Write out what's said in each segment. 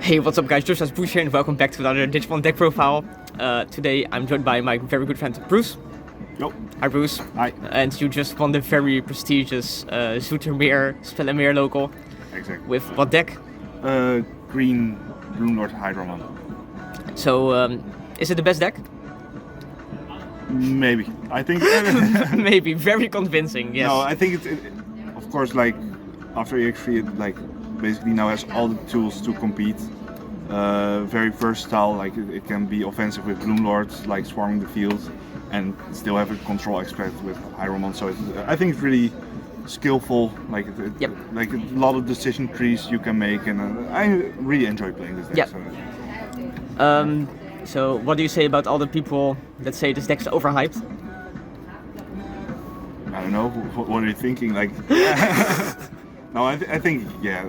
Hey, what's up guys, Josh's Bush here and welcome back to another Hydramon deck profile. Today I'm joined by my very good friend Bruce. Yo. Hi Bruce. Hi. And you just won the very prestigious Zoetermeer Spellemere local. Exactly. With what deck? Green Bloomlord Hydramon. So, is it the best deck? Maybe. I think... Maybe, very convincing, yes. No, I think it's of course, like, after EX3, it, like, basically now has all the tools to compete. Very versatile, like, it can be offensive with Bloomlords, like swarming the field, and still have a control aspect with Hydramon. So I think it's really skillful, like, like a lot of decision trees you can make, and I really enjoy playing this deck. Yeah. So what do you say about all the people that say this deck's overhyped? I don't know, what are you thinking? Like, no, I think, yeah,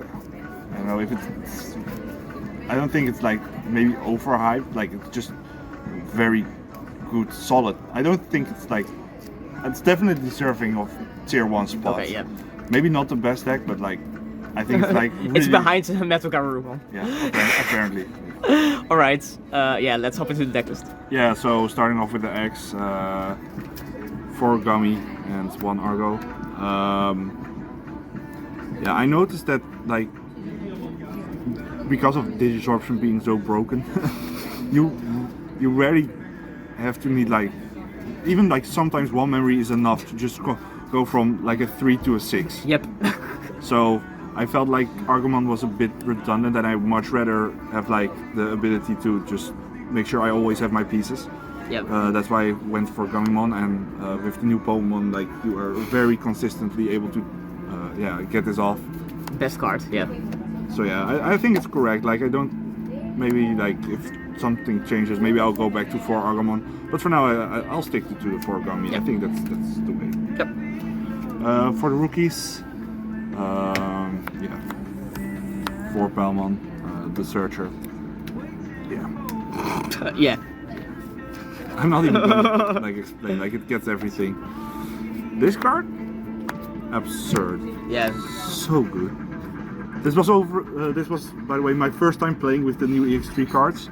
I don't know if it's, I don't think it's like maybe overhyped, like it's just very good, solid. I don't think it's like, it's definitely deserving of tier 1 spot. Okay, yeah. Maybe not the best deck, but like, I think it's like really... It's behind Metal Garurumon. Yeah, apparently. Alright, yeah, let's hop into the deck list. Yeah, so starting off with the X, 4 Gummy and 1 Argo. Yeah, I noticed that, like, because of Digisorption being so broken, you rarely have to need, like, even like sometimes 1 memory is enough to just go from like a 3 to a 6. Yep. So I felt like Argomon was a bit redundant, and I would much rather have like the ability to just make sure I always have my pieces. Yep. That's why I went for Gummymon, and with the new Pokemon, like, you are very consistently able to get this off. Best card, yeah. So yeah, I think it's correct. Like, I don't, maybe like if something changes, maybe I'll go back to 4 Argomon. But for now, I'll stick to the 4 Gummy. Yep. I think that's the way. Yep. For the rookies, 4 Palmon, the Searcher. Yeah. Yeah. I'm not even gonna like explain. Like, it gets everything. This card, absurd. Yeah. So good. This was this was, by the way, my first time playing with the new EX3 cards,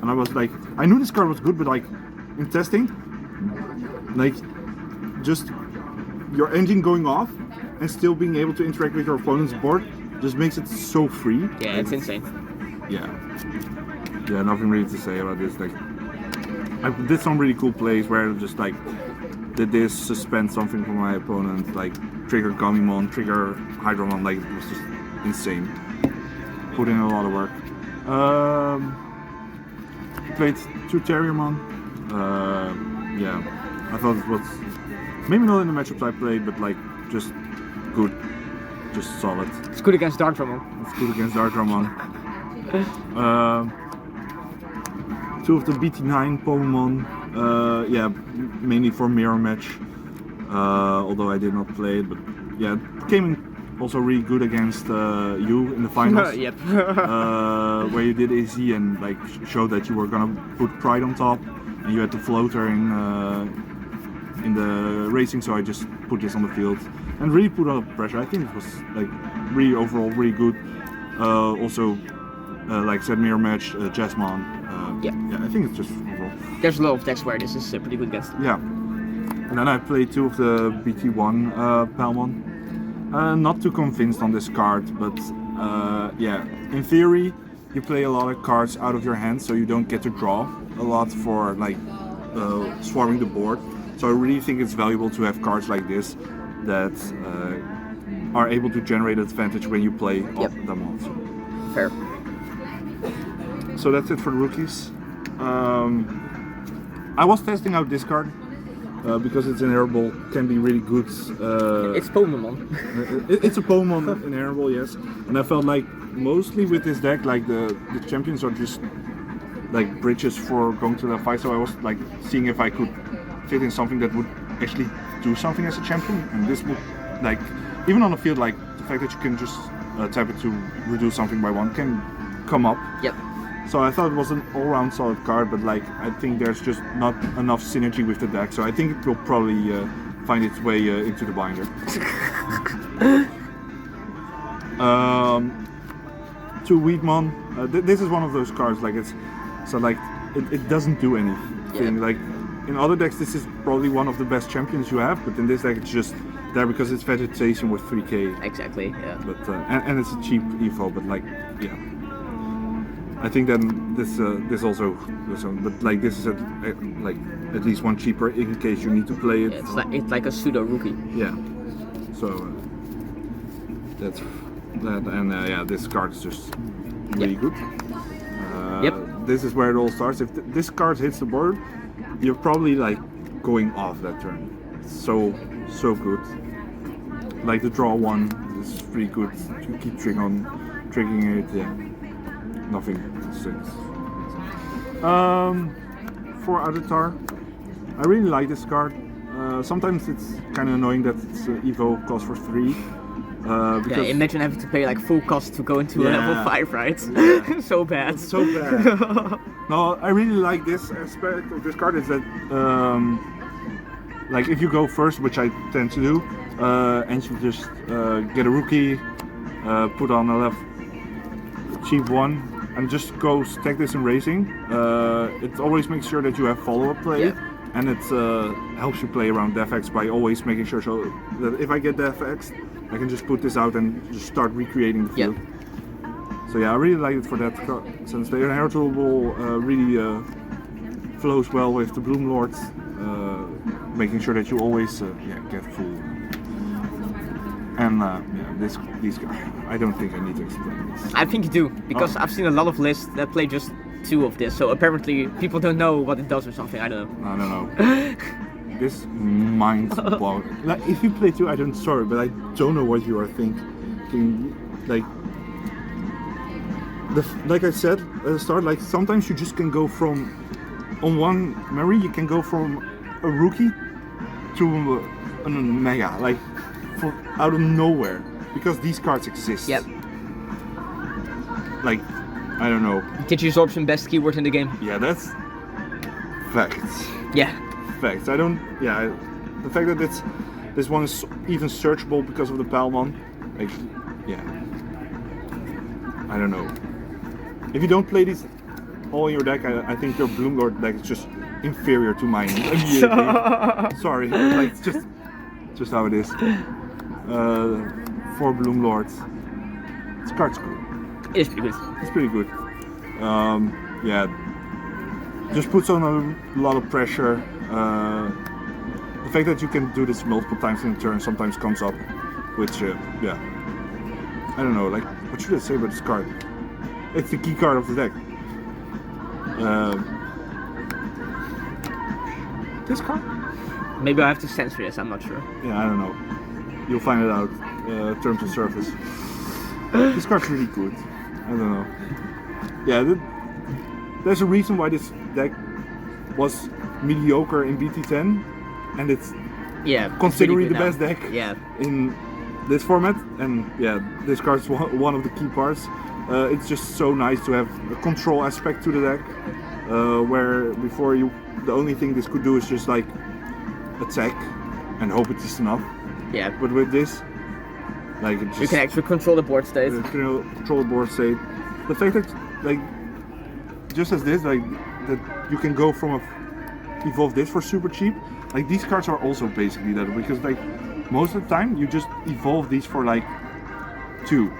and I was like, I knew this card was good, but like in testing, like just your engine going off and still being able to interact with your opponent's board just makes it so free. Yeah, it's insane. Yeah, nothing really to say about this. Like, I did some really cool plays where I just like did this, suspend something from my opponent, like trigger Gummymon, trigger Hydramon. Like, it was just insane. Put in a lot of work. Played 2 Terriermon. Yeah, I thought it was maybe not in the matchups I played, but like just good, just solid. It's good against Hydramon. It's good against Hydramon. 2 of the BT9 Pokemon, yeah, mainly for mirror match, although I did not play it, but yeah, it came in also really good against you in the finals. Yep. Where you did AZ and like showed that you were gonna put Pride on top, and you had the floater in the racing, so I just put this on the field and really put up pressure. I think it was like really overall really good. Also, like I said, mirror match, Jasmine. Yeah, I think it's just overall. There's a lot of decks where this is pretty good against. Yeah. And then I played 2 of the BT1 Palmon. Not too convinced on this card, but yeah, in theory you play a lot of cards out of your hand, so you don't get to draw a lot for like swarming the board. So I really think it's valuable to have cards like this that are able to generate advantage when you play them also. Fair. So that's it for the rookies. I was testing out this card because it's inheritable, can be really good. It's Pokemon. It's a Pokemon inheritable, yes. And I felt like mostly with this deck, like the champions are just like bridges for going to the fight. So I was like seeing if I could fit in something that would actually do something as a champion. And this would, like, even on the field, like the fact that you can just tap it to reduce something by 1 can come up. Yep. So I thought it was an all-round solid card, but like I think there's just not enough synergy with the deck. So I think it will probably find its way into the binder. 2 Weedmon. This is one of those cards, like it doesn't do anything. Like in other decks, this is probably one of the best champions you have, but in this deck, it's just there because it's vegetation with 3k. Exactly. Yeah. But and it's a cheap evo, but like yeah. I think then this also, but like this is like at least one cheaper in case you need to play it. Yeah, it's like a pseudo rookie. Yeah. So that's that, and yeah, this card is just really good. This is where it all starts. If this card hits the board, you're probably like going off that turn. It's so good. Like the draw one is pretty good. You keep triggering it. Yeah. Nothing stinks. For Avatar, I really like this card. Sometimes it's kind of annoying that it's Evo costs for 3. Yeah, imagine having to pay like full cost to go into a level 5, right? Yeah. So bad. It's so bad. No, I really like this aspect of this card is that like if you go first, which I tend to do, and you just get a rookie, put on a cheap one, and just go stack this in racing. It always makes sure that you have follow-up play, and it helps you play around DefX by always making sure so that if I get DefX, I can just put this out and just start recreating the field. So yeah, I really like it for that, since the inheritable really flows well with the Bloomlords, making sure that you always get full. And these guys, I don't think I need to explain this. I think you do, because I've seen a lot of lists that play just 2 of this, so apparently people don't know what it does or something, I don't know. I don't know. This mind-blowing. Like, if you play 2, sorry, but I don't know what you are thinking. Like I said at the start, like sometimes you just can go from, on one memory, you can go from a rookie to a mega, like out of nowhere, because these cards exist. Yep. Like, I don't know. Digisorption, best keyword in the game. Yeah, that's facts. Yeah. Facts. I don't. Yeah, the fact that this one is even searchable because of the Palmon, like, yeah. I don't know. If you don't play these all in your deck, I think your Bloomlord deck is just inferior to mine immediately. Sorry, like it's just how it is. For Bloomlords, this card's cool. It's pretty good. It's pretty good. Yeah, just puts on a lot of pressure. The fact that you can do this multiple times in a turn sometimes comes up, which yeah, I don't know. Like, what should I say about this card? It's the key card of the deck. This card? Maybe I have to censor this, I'm not sure. Yeah, I don't know. You'll find it out. Terms of service. This card's really good. I don't know. Yeah, there's a reason why this deck was mediocre in BT10, and it's considered the best deck in this format. And yeah, this card's one of the key parts. It's just so nice to have a control aspect to the deck, where before the only thing this could do is just like attack and hope it's just enough. Yeah. But with this, like it just, you can actually control the board state. Control the board state. The fact that like just as this, like that you can go from evolve this for super cheap. Like these cards are also basically that, because like most of the time you just evolve these for like 2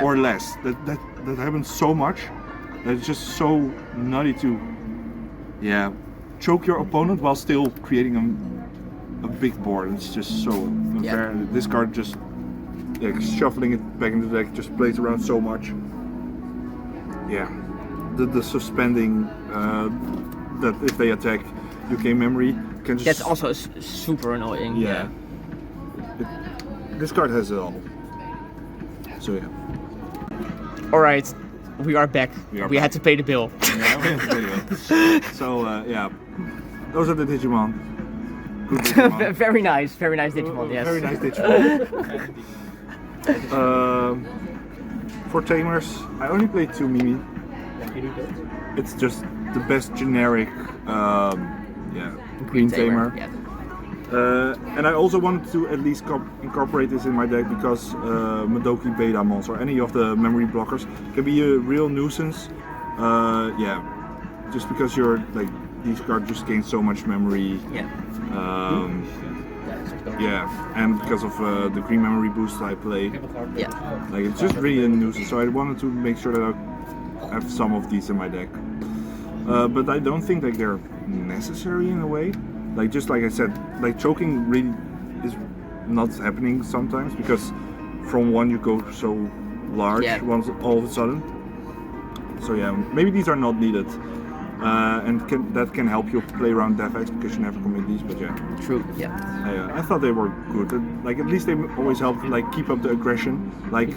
or less. That happens so much that it's just so nutty to choke your opponent while still creating a big board. It's just so unfair. This card just shuffling it back into the deck just plays around so much. Yeah, the suspending that if they attack UK memory can just. That's also super annoying. Yeah. This card has it all. So yeah. All right, we are back. We had to pay the bill. So yeah, those are the Digimon. Good Digimon. Very nice Digimon. Yes. Very nice Digimon. For tamers, I only played 2 Mimi. It's just the best generic, green tamer. And I also wanted to at least incorporate this in my deck because Madoki Hydramon or any of the memory blockers can be a real nuisance. Yeah, just because these cards just gain so much memory. Yeah. Yeah, and because of the green memory boost I play, Yeah. like it's just really a nuisance. So I wanted to make sure that I have some of these in my deck. But I don't think like they're necessary in a way. Like just like I said, like choking really is not happening sometimes because from one you go so large once all of a sudden. So yeah, maybe these are not needed. And that can help you play around Devex because you never commit these, but yeah. True, yeah. I thought they were good. Like at least they always help like keep up the aggression. Like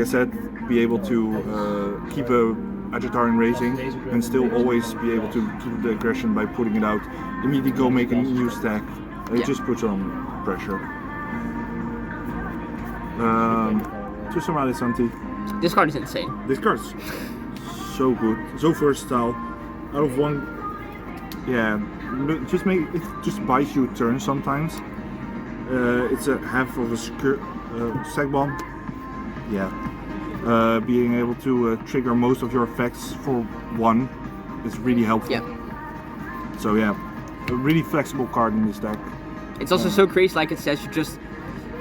I said, be able to keep a Hydramon raising and still always be able to keep the aggression by putting it out. Immediately go make a new stack. It just puts on pressure. To summarize, Santi. This card is insane. This card's so good, so versatile. Out of one, yeah, it just buys you a turn sometimes. It's a half of a sec bomb. Yeah, being able to trigger most of your effects for one is really helpful. Yeah. So yeah, a really flexible card in this deck. It's also so crazy, like it says,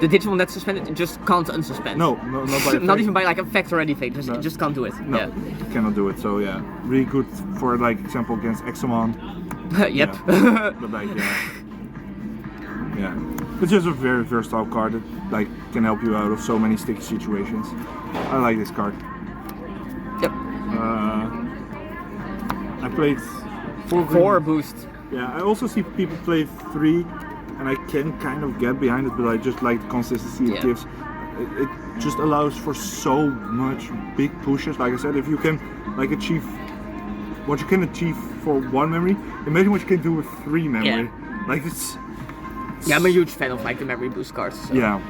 the Digimon that's suspended, it just can't unsuspend. No, not by not even by like effect or anything. It just can't do it. No, it cannot do it. So yeah, really good for like example against Hydramon. Yep. Yeah. But like yeah, it's just a very versatile card that like can help you out of so many sticky situations. I like this card. Yep. I played 4 boost. Yeah, I also see people play 3. And I can kind of get behind it, but I just like the consistency it gives. It just allows for so much big pushes. Like I said, if you can like achieve what you can achieve for 1 memory, imagine what you can do with 3 memory. Yeah. Like it's Yeah, I'm a huge fan of like the memory boost cards. So. Yeah,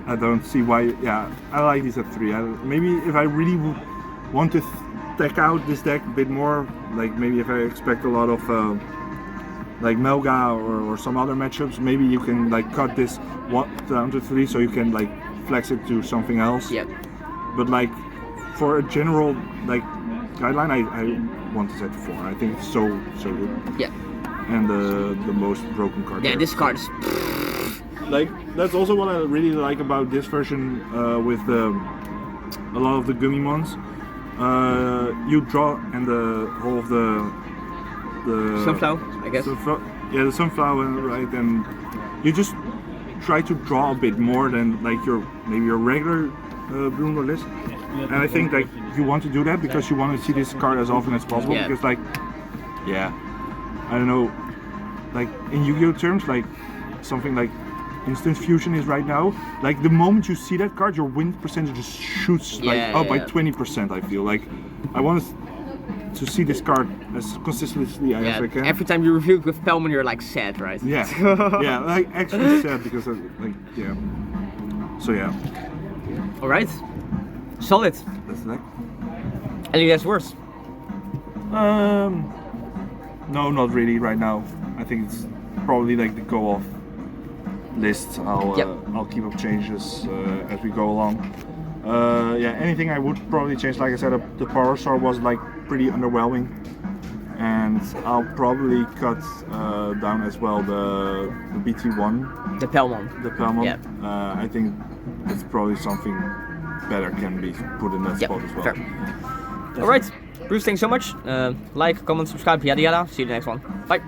I don't see why. Yeah, I like these at 3. Maybe if I really want to deck out this deck a bit more, like maybe if I expect a lot of like Melga or some other matchups, maybe you can like cut this down to 3 so you can like flex it to something else. Yeah. But like for a general like guideline, I want this at 4. I think it's so good. Yeah. And the most broken card. Yeah, there. this card is like that's also what I really like about this version with a lot of the Gummimons. You draw and the whole of the sunflower, I guess. Yeah, the sunflower, right? And you just try to draw a bit more than like maybe your regular Bloomlord list. And I think like you want to do that because you want to see this card as often as possible. Yeah. Because like, yeah, I don't know, like in Yu-Gi-Oh terms, like something like Instant Fusion is right now. Like the moment you see that card, your win percentage just shoots up by 20%. I feel like I want to see this card as consistently as I can. Every time you review it with Pelman, you're like sad, right? Yeah, yeah, like actually sad because yeah. So yeah. All right, solid. That's the deck. Any last words? No, not really right now. I think it's probably like the go off list. I'll keep up changes as we go along. Yeah, anything I would probably change, like I said, the Power Star was like pretty underwhelming, and I'll probably cut down as well the BT1. The Pelman. The Pelman. Yeah. I think it's probably something better can be put in that spot as well. Fair. Alright, Bruce, thanks so much. Like, comment, subscribe, yada yada. See you in the next one. Bye.